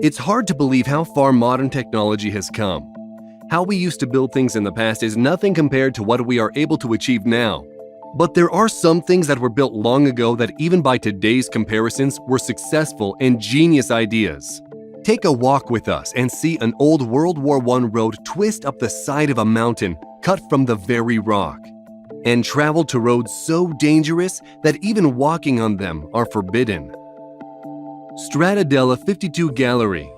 It's hard to believe how far modern technology has come. How we used to build things in the past is nothing compared to what we are able to achieve now. But there are some things that were built long ago that even by today's comparisons were successful and genius ideas. Take a walk with us and see an old World War I road twist up the side of a mountain cut from the very rock, and travel to roads so dangerous that even walking on them are forbidden. Stradadella 52 Gallery.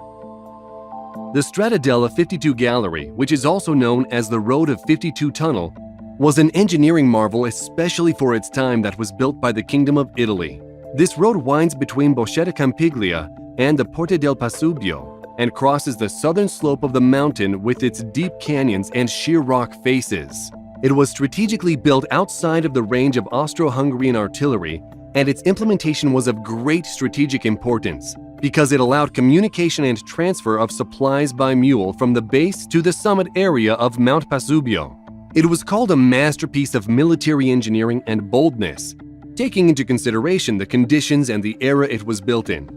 The Stradadella 52 Gallery, which is also known as the Road of 52 Tunnel, was an engineering marvel especially for its time that was built by the Kingdom of Italy. This road winds between Bocchetta Campiglia and the Porta del Pasubio and crosses the southern slope of the mountain with its deep canyons and sheer rock faces. It was strategically built outside of the range of Austro-Hungarian artillery, and its implementation was of great strategic importance because it allowed communication and transfer of supplies by mule from the base to the summit area of Mount Pasubio. It was called a masterpiece of military engineering and boldness, taking into consideration the conditions and the era it was built in.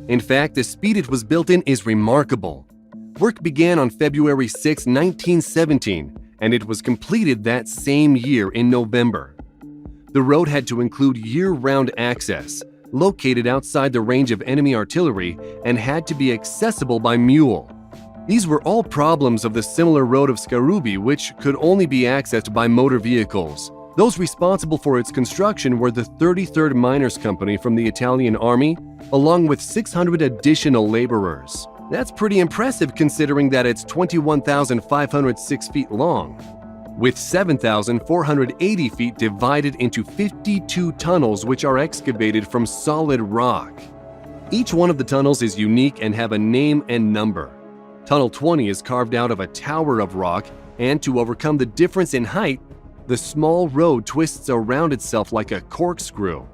In fact, the speed it was built in is remarkable. Work began on February 6, 1917, and it was completed that same year in November. The road had to include year-round access, located outside the range of enemy artillery, and had to be accessible by mule. These were all problems of the similar road of Scarubi, which could only be accessed by motor vehicles. Those responsible for its construction were the 33rd Miners Company from the Italian Army, along with 600 additional laborers. That's pretty impressive considering that it's 21,506 feet long, with 7,480 feet divided into 52 tunnels which are excavated from solid rock. Each one of the tunnels is unique and have a name and number. Tunnel 20 is carved out of a tower of rock, and to overcome the difference in height, the small road twists around itself like a corkscrew.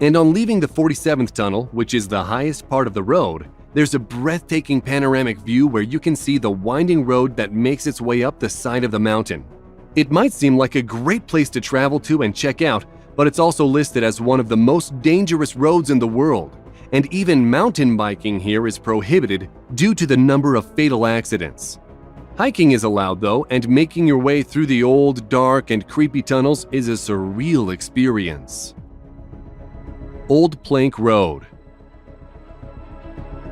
And on leaving the 47th tunnel, which is the highest part of the road, there's a breathtaking panoramic view where you can see the winding road that makes its way up the side of the mountain. It might seem like a great place to travel to and check out, but it's also listed as one of the most dangerous roads in the world. And even mountain biking here is prohibited due to the number of fatal accidents. Hiking is allowed though, and making your way through the old, dark, and creepy tunnels is a surreal experience. Old Plank Road.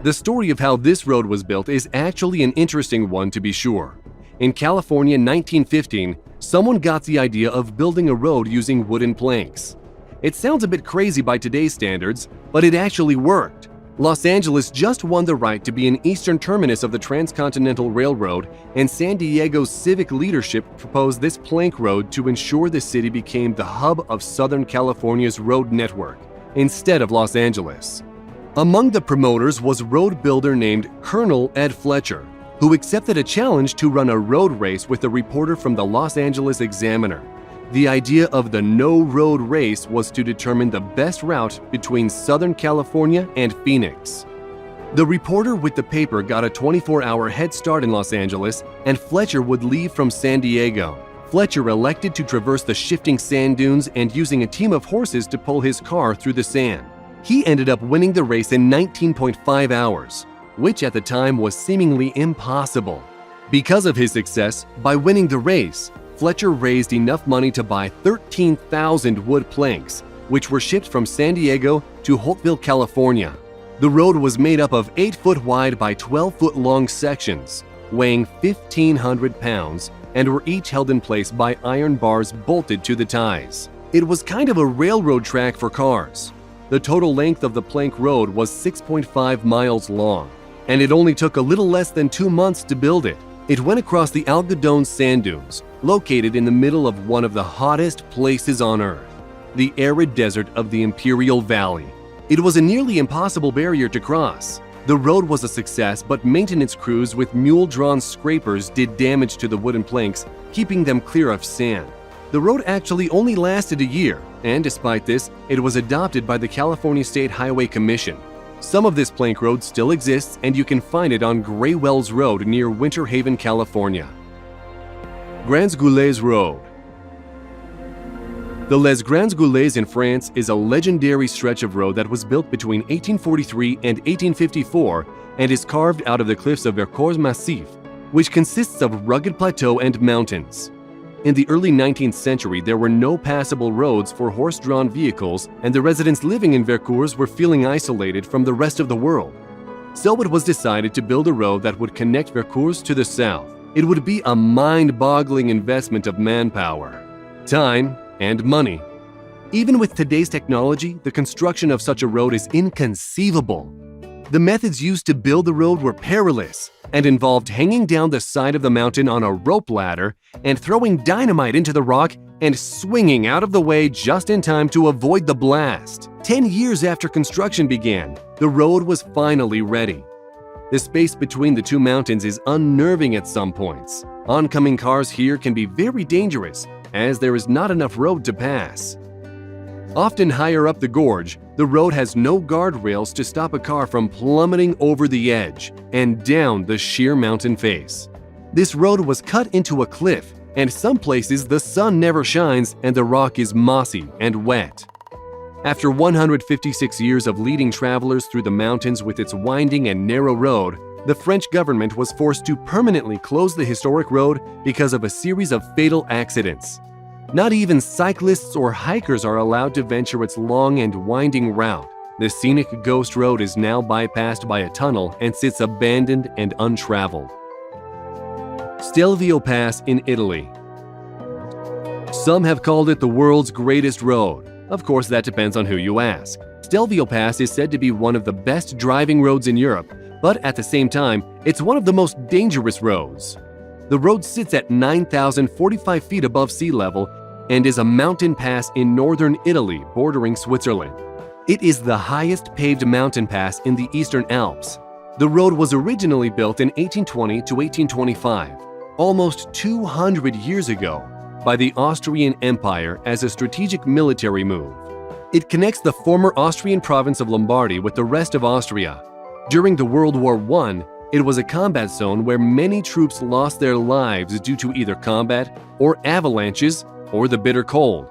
The story of how this road was built is actually an interesting one to be sure. In California in 1915, someone got the idea of building a road using wooden planks. It sounds a bit crazy by today's standards, but it actually worked. Los Angeles just won the right to be an eastern terminus of the Transcontinental Railroad, and San Diego's civic leadership proposed this plank road to ensure the city became the hub of Southern California's road network, instead of Los Angeles. Among the promoters was road builder named Colonel Ed Fletcher, who accepted a challenge to run a road race with a reporter from the Los Angeles Examiner. The idea of the no-road race was to determine the best route between Southern California and Phoenix. The reporter with the paper got a 24-hour head start in Los Angeles, and Fletcher would leave from San Diego. Fletcher elected to traverse the shifting sand dunes and using a team of horses to pull his car through the sand. He ended up winning the race in 19.5 hours, which at the time was seemingly impossible. Because of his success, by winning the race, Fletcher raised enough money to buy 13,000 wood planks, which were shipped from San Diego to Holtville, California. The road was made up of 8-foot wide by 12-foot long sections, weighing 1,500 pounds, and were each held in place by iron bars bolted to the ties. It was kind of a railroad track for cars. The total length of the plank road was 6.5 miles long, and it only took a little less than 2 months to build it. It went across the Algodón sand dunes, located in the middle of one of the hottest places on Earth, the arid desert of the Imperial Valley. It was a nearly impossible barrier to cross. The road was a success, but maintenance crews with mule-drawn scrapers did damage to the wooden planks, keeping them clear of sand. The road actually only lasted a year, and despite this, it was adopted by the California State Highway Commission. Some of this plank road still exists, and you can find it on Gray Wells Road near Winter Haven, California. Grands Goulots Road. The Les Grands Goulots in France is a legendary stretch of road that was built between 1843 and 1854 and is carved out of the cliffs of Vercors Massif, which consists of rugged plateau and mountains. In the early 19th century, there were no passable roads for horse-drawn vehicles, and the residents living in Vercors were feeling isolated from the rest of the world. So it was decided to build a road that would connect Vercors to the south. It would be a mind-boggling investment of manpower, time, and money. Even with today's technology, the construction of such a road is inconceivable. The methods used to build the road were perilous and involved hanging down the side of the mountain on a rope ladder and throwing dynamite into the rock and swinging out of the way just in time to avoid the blast. 10 years after construction began, the road was finally ready. The space between the two mountains is unnerving at some points. Oncoming cars here can be very dangerous, as there is not enough road to pass. Often higher up the gorge, the road has no guardrails to stop a car from plummeting over the edge and down the sheer mountain face. This road was cut into a cliff, and some places the sun never shines and the rock is mossy and wet. After 156 years of leading travelers through the mountains with its winding and narrow road, the French government was forced to permanently close the historic road because of a series of fatal accidents. Not even cyclists or hikers are allowed to venture its long and winding route. The scenic Ghost Road is now bypassed by a tunnel and sits abandoned and untraveled. Stelvio Pass in Italy. Some have called it the world's greatest road. Of course, that depends on who you ask. Stelvio Pass is said to be one of the best driving roads in Europe, but at the same time, it's one of the most dangerous roads. The road sits at 9,045 feet above sea level and is a mountain pass in northern Italy bordering Switzerland. It is the highest paved mountain pass in the Eastern Alps. The road was originally built in 1820 to 1825, almost 200 years ago, by the Austrian Empire as a strategic military move. It connects the former Austrian province of Lombardy with the rest of Austria. During the World War I, it was a combat zone where many troops lost their lives due to either combat or avalanches or the bitter cold.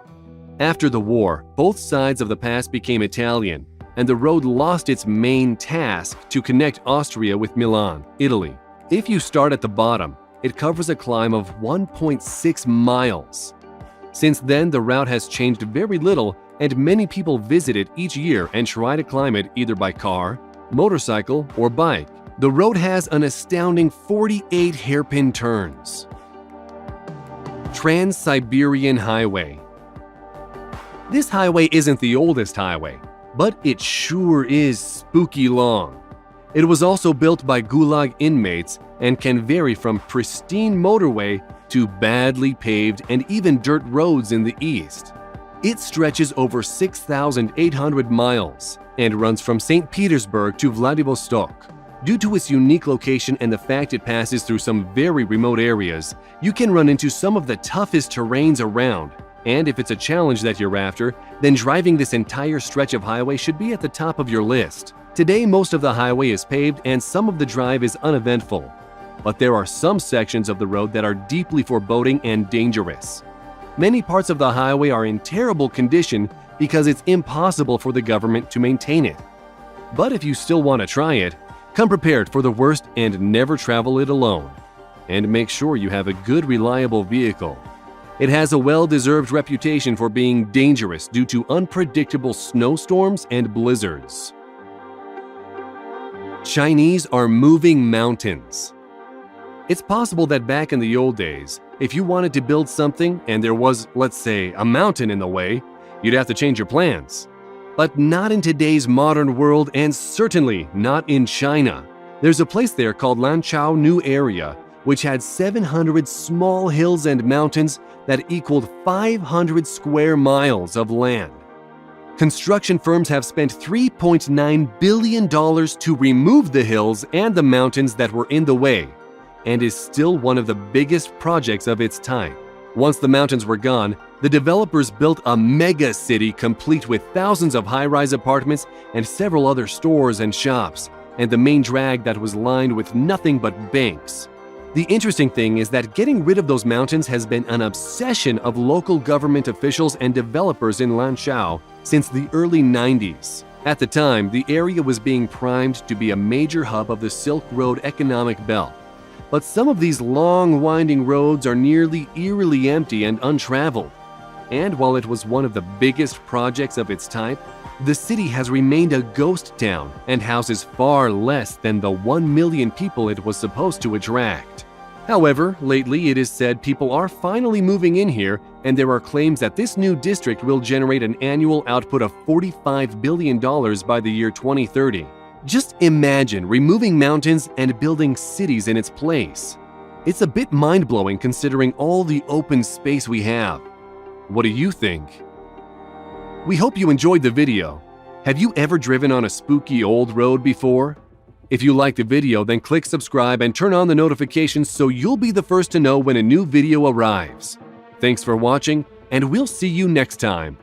After the war, both sides of the pass became Italian, and the road lost its main task to connect Austria with Milan, Italy. If you start at the bottom, it covers a climb of 1.6 miles. Since then, the route has changed very little, and many people visit it each year and try to climb it either by car, motorcycle, or bike. The road has an astounding 48 hairpin turns. Trans-Siberian Highway. This highway isn't the oldest highway, but it sure is spooky long. It was also built by Gulag inmates and can vary from pristine motorway to badly paved and even dirt roads in the east. It stretches over 6,800 miles and runs from St. Petersburg to Vladivostok. Due to its unique location and the fact it passes through some very remote areas, you can run into some of the toughest terrains around. And if it's a challenge that you're after, then driving this entire stretch of highway should be at the top of your list. Today, most of the highway is paved and some of the drive is uneventful. But there are some sections of the road that are deeply foreboding and dangerous. Many parts of the highway are in terrible condition because it's impossible for the government to maintain it. But if you still want to try it, come prepared for the worst and never travel it alone. And make sure you have a good, reliable vehicle. It has a well-deserved reputation for being dangerous due to unpredictable snowstorms and blizzards. Chinese are moving mountains. It's possible that back in the old days, if you wanted to build something and there was, let's say, a mountain in the way, you'd have to change your plans. But not in today's modern world, and certainly not in China. There's a place there called Lanzhou New Area, which had 700 small hills and mountains that equaled 500 square miles of land. Construction firms have spent $3.9 billion to remove the hills and the mountains that were in the way, and is still one of the biggest projects of its time. Once the mountains were gone, the developers built a mega city complete with thousands of high-rise apartments and several other stores and shops, and the main drag that was lined with nothing but banks. The interesting thing is that getting rid of those mountains has been an obsession of local government officials and developers in Lanzhou since the early 90s. At the time, the area was being primed to be a major hub of the Silk Road economic belt. But some of these long, winding roads are nearly eerily empty and untraveled. And while it was one of the biggest projects of its type, the city has remained a ghost town and houses far less than the 1 million people it was supposed to attract. However, lately it is said people are finally moving in here, and there are claims that this new district will generate an annual output of $45 billion by the year 2030. Just imagine removing mountains and building cities in its place. It's a bit mind-blowing considering all the open space we have. What do you think? We hope you enjoyed the video. Have you ever driven on a spooky old road before? If you liked the video, then click subscribe and turn on the notifications so you'll be the first to know when a new video arrives. Thanks for watching, and we'll see you next time.